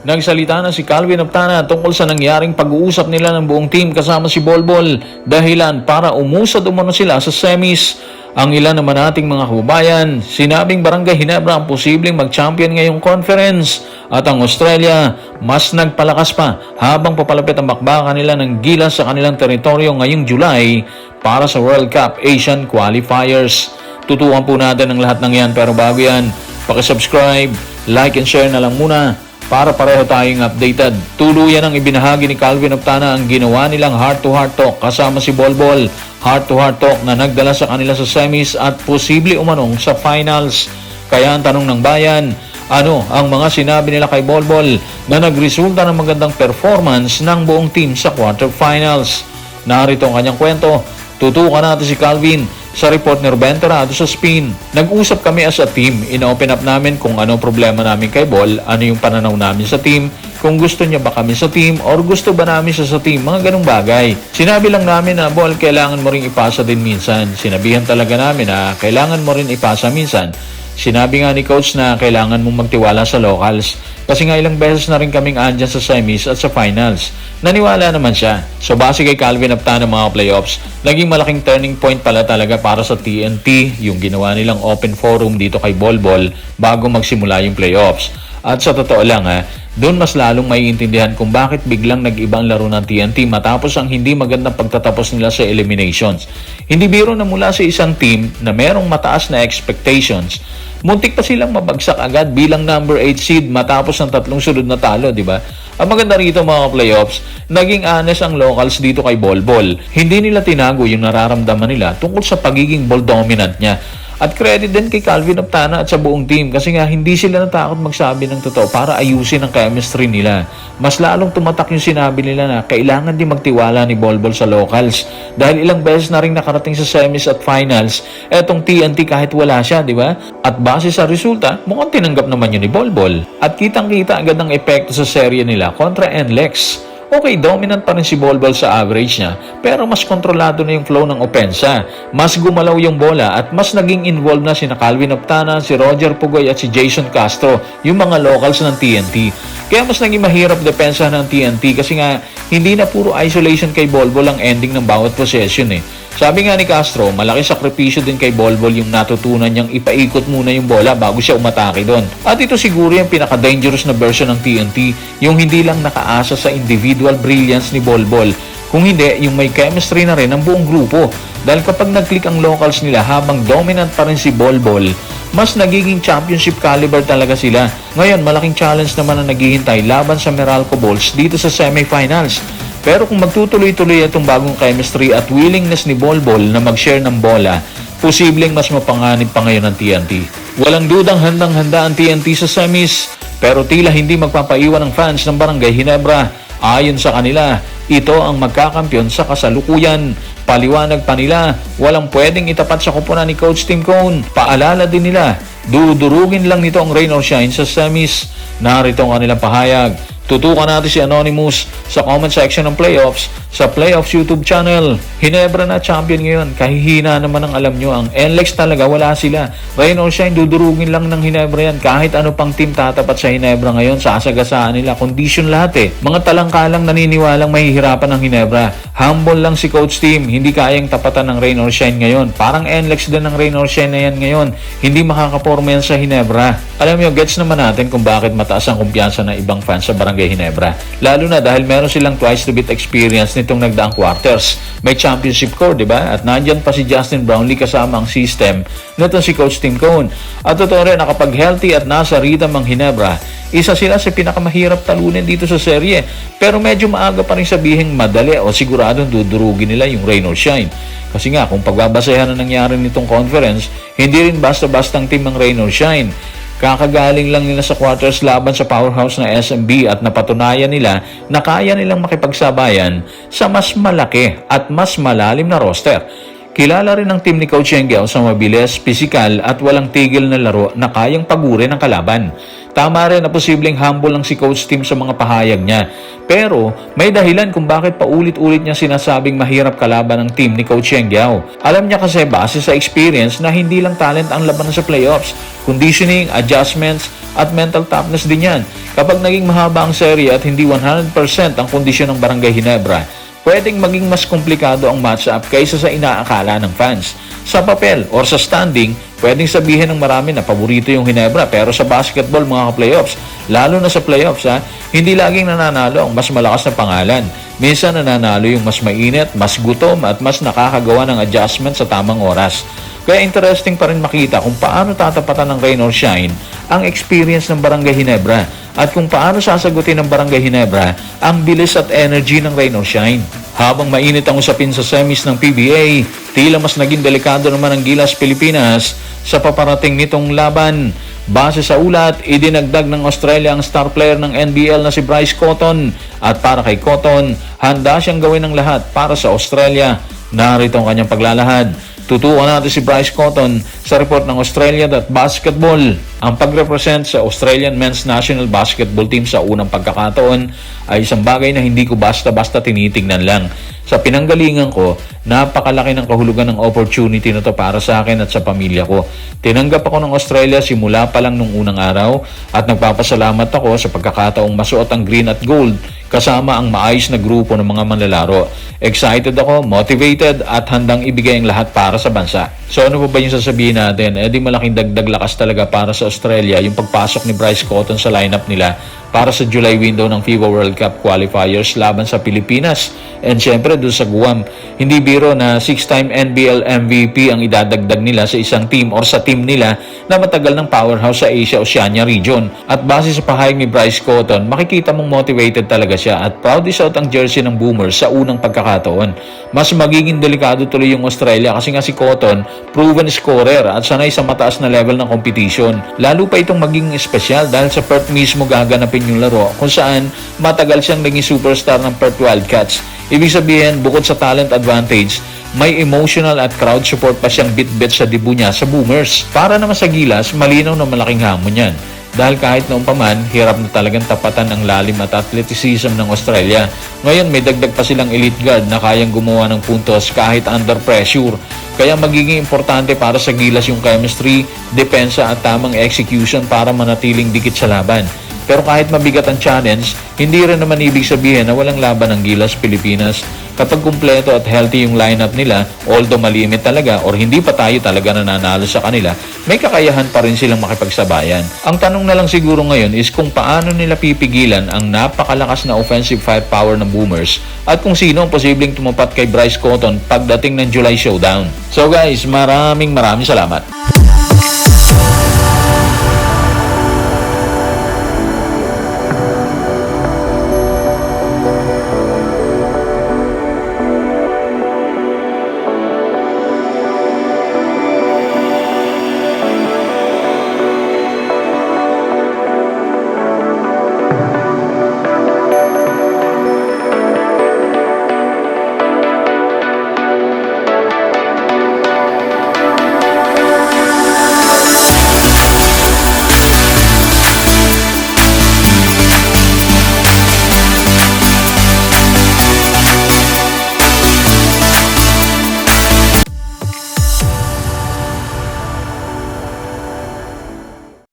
Nagsalita na si Calvin Aptana tungkol sa nangyaring pag-uusap nila ng buong team kasama si Bolbol dahilan para umusad umano sila sa semis. Ang ilan naman nating mga kababayan, sinabing Barangay Ginebra ang posibleng mag-champion ngayong conference at ang Australia mas nagpalakas pa habang papalapit ang bakbakan nila ng gilas sa kanilang teritoryo ngayong July para sa World Cup Asian Qualifiers. Tutukan po natin ang lahat ng yan pero bago yan, pakisubscribe, like and share na lang muna para pareho tayong updated. Tuluyan ang ibinahagi ni Calvin Aptana ang ginawa nilang heart-to-heart talk kasama si Bolbol. Heart-to-heart talk na nagdala sa kanila sa semis at posible umanong sa finals. Kaya ang tanong ng bayan, ano ang mga sinabi nila kay Bolbol na nagresulta ng magandang performance ng buong team sa quarterfinals? Narito ang kanyang kwento. Tutukan natin si Calvin sa report ni Ruben Terrado sa Spin. Nag-usap kami as a team. Ina-open up namin kung ano problema namin kay Bol, ano yung pananaw namin sa team, kung gusto niya ba kami sa team or gusto ba namin siya sa team, mga ganung bagay. Sinabi lang namin na, Bol, kailangan mo rin ipasa din minsan. Sinabihan talaga namin na kailangan mo rin ipasa minsan. Sinabi nga ni coach na kailangan mong magtiwala sa locals kasi nga ilang beses na rin kaming andyan sa semis at sa finals. Naniwala naman siya. So base kay Calvin Aptana mga playoffs, naging malaking turning point pala talaga para sa TNT yung ginawa nilang open forum dito kay Bolbol bago magsimula yung playoffs. At sa totoo lang doon mas lalong maiintindihan kung bakit biglang nag-ibang laro ng TNT matapos ang hindi magandang pagtatapos nila sa eliminations. Hindi biro na mula sa isang team na merong mataas na expectations, muntik pa silang mabagsak agad bilang number 8 seed matapos ng 3 sunod na talo, di ba? Ang maganda rito mga playoffs, naging honest ang locals dito kay Bolbol. Hindi nila tinago yung nararamdaman nila tungkol sa pagiging ball dominant niya. At credit din kay Calvin Aptana at sa buong team kasi nga hindi sila natakot magsabi ng totoo para ayusin ang chemistry nila. Mas lalong tumatak yung sinabi nila na kailangan din magtiwala ni Bolbol sa locals dahil ilang beses na rin nakarating sa semis at finals etong TNT kahit wala siya, di ba? At base sa resulta, mukhang tinanggap naman yun ni Bolbol. At kitang-kita agad ang epekto sa serye nila kontra NLEX. Okay, dominant pa rin si Bolbol sa average niya, pero mas kontrolado na yung flow ng opensa. Mas gumalaw yung bola at mas naging involved na si Calvin Aptana, si Roger Pugoy at si Jason Castro, yung mga locals ng TNT. Kaya mas naging mahirap depensa ng TNT kasi nga hindi na puro isolation kay Bolbol ang ending ng bawat possession Sabi nga ni Castro, malaki sakripisyo din kay Bolbol yung natutunan niyang ipaikot muna yung bola bago siya umatake doon. At ito siguro yung pinaka-dangerous na version ng TNT, yung hindi lang nakaasa sa individual brilliance ni Bolbol, kung hindi yung may chemistry na rin ng buong grupo. Dahil kapag nag-click ang locals nila habang dominant pa rin si Bolbol, mas nagiging championship caliber talaga sila. Ngayon, malaking challenge naman ang naghihintay laban sa Meralco Bulls dito sa semifinals. Pero kung magtutuloy-tuloy itong bagong chemistry at willingness ni Bolbol na mag-share ng bola, posibleng mas mapanganib pa ngayon ng TNT. Walang dudang handang-handa ang TNT sa semis, pero tila hindi magpapaiwan ng fans ng Barangay Ginebra. Ayon sa kanila, ito ang magkakampyon sa kasalukuyan. Paliwanag pa nila, walang pwedeng itapat sa kupunan ni Coach Tim Cone. Paalala din nila, dudurugin lang nito ang rain or shine sa semis. Narito ang kanilang pahayag. Tutukan natin si Anonymous sa comment section ng playoffs sa Playoffs YouTube channel. Ginebra na champion ngayon. Kahihina naman ang alam nyo. Ang NLEX talaga wala sila. Rain or shine, dudurugin lang ng Ginebra yan. Kahit ano pang team tatapat sa Ginebra ngayon, sasagasaan nila. Condition lahat Mga talangkalang naniniwalang mahihirapan ng Ginebra. Humble lang si Coach Tim. Hindi kayang tapatan ng rain or shine ngayon. Parang NLEX din ng rain or shine na yan ngayon. Hindi makakaporma yan sa Ginebra. Alam nyo, gets naman natin kung bakit mataas ang kumpiyansa ng ibang fans sa Barangay Ginebra. Lalo na dahil meron silang twice to beat experience nitong nagdaang quarters. May championship core, di ba? At nandyan pa si Justin Brownlee kasama ang system nito si Coach Tim Cone. At totoo rin na kapag healthy at nasa rhythm ang Ginebra, isa sila sa pinakamahirap talunin dito sa serye. Pero medyo maaga pa rin sabihing madali o siguradong dudurugin nila yung rain or shine. Kasi nga, kung pagbabasehan na nangyari nitong conference, hindi rin basta-bastang team ang rain or shine. Kakagaling lang nila sa quarters laban sa powerhouse na SMB at napatunayan nila na kaya nilang makipagsabayan sa mas malaki at mas malalim na roster. Kilala rin ang team ni Coach Yengel sa mabilis, pisikal at walang tigil na laro na kayang pagurin ng kalaban. Tama rin na posibleng humble lang si Coach Tim sa mga pahayag niya. Pero may dahilan kung bakit paulit-ulit niya sinasabing mahirap kalaban ng team ni Coach Yeng Guiao. Alam niya kasi base sa experience na hindi lang talent ang laban sa playoffs, conditioning, adjustments, at mental toughness din yan. Kapag naging mahaba ang serye at hindi 100% ang kondisyon ng Barangay Ginebra, pwedeng maging mas komplikado ang matchup kaysa sa inaakala ng fans. Sa papel or sa standing, pwedeng sabihin ng marami na paborito yung Ginebra, pero sa basketball mga ka-playoffs, lalo na sa playoffs hindi laging nananalo ang mas malakas na pangalan. Minsan nananalo yung mas mainit, mas gutom at mas nakakagawa ng adjustment sa tamang oras. Kaya interesting pa rin makita kung paano tatapatan ng rain or shine ang experience ng Barangay Ginebra at kung paano sasagutin ng Barangay Ginebra ang bilis at energy ng rain or shine. Habang mainit ang usapin sa semis ng PBA, tila mas naging delikado naman ang Gilas Pilipinas sa paparating nitong laban. Base sa ulat, idinagdag ng Australia ang star player ng NBL na si Bryce Cotton at para kay Cotton, handa siyang gawin ng lahat para sa Australia. Narito ang kanyang paglalahad. Tutukan natin si Bryce Cotton sa report ng Australia.basketball. Ang pag-represent sa Australian Men's National Basketball Team sa unang pagkakataon ay isang bagay na hindi ko basta-basta tinitingnan lang. Sa pinanggalingan ko, napakalaki ng kahulugan ng opportunity na to para sa akin at sa pamilya ko. Tinanggap ako ng Australia simula pa lang nung unang araw at nagpapasalamat ako sa pagkakataong masuot ang green at gold kasama ang maayos na grupo ng mga manlalaro. Excited ako, motivated at handang ibigay ang lahat para sa bansa. So ano pa ba yung sasabihin natin? Di malaking dagdag lakas talaga para sa Australia yung pagpasok ni Bryce Cotton sa lineup nila para sa July window ng FIBA World Cup qualifiers laban sa Pilipinas. And syempre doon sa Guam, hindi biro na 6-time NBL MVP ang idadagdag nila sa isang team or sa team nila na matagal ng powerhouse sa Asia-Oceania region. At base sa pahayag ni Bryce Cotton, makikita mong motivated talaga siya at proud isuot ang jersey ng Boomers sa unang pagkakataon. Mas magiging delikado tuloy yung Australia kasi nga si Cotton, proven scorer at sanay sa mataas na level ng competition. Lalo pa itong magiging espesyal dahil sa Perth mismo gaganapin yung laro kung saan matagal siyang naging superstar ng Perth Wildcats. Ibig sabihin, bukod sa talent advantage, may emotional at crowd support pa siyang bit-bit sa debut niya sa Boomers. Para naman sa Gilas, malinaw na malaking hamon yan. Dahil kahit noong paman, hirap na talagang tapatan ang lalim at athleticism ng Australia. Ngayon may dagdag pa silang elite guard na kayang gumawa ng puntos kahit under pressure. Kaya magiging importante para sa Gilas yung chemistry, depensa at tamang execution para manatiling dikit sa laban. Pero kahit mabigat ang challenge, hindi rin naman ibig sabihin na walang laban ng Gilas Pilipinas. Kapag kumpleto at healthy yung lineup nila, although malimit talaga or hindi pa tayo talaga nananalo sa kanila, may kakayahan pa rin silang makipagsabayan. Ang tanong na lang siguro ngayon is kung paano nila pipigilan ang napakalakas na offensive firepower ng Boomers at kung sino ang posibleng tumapat kay Bryce Cotton pagdating ng July Showdown. So guys, maraming salamat.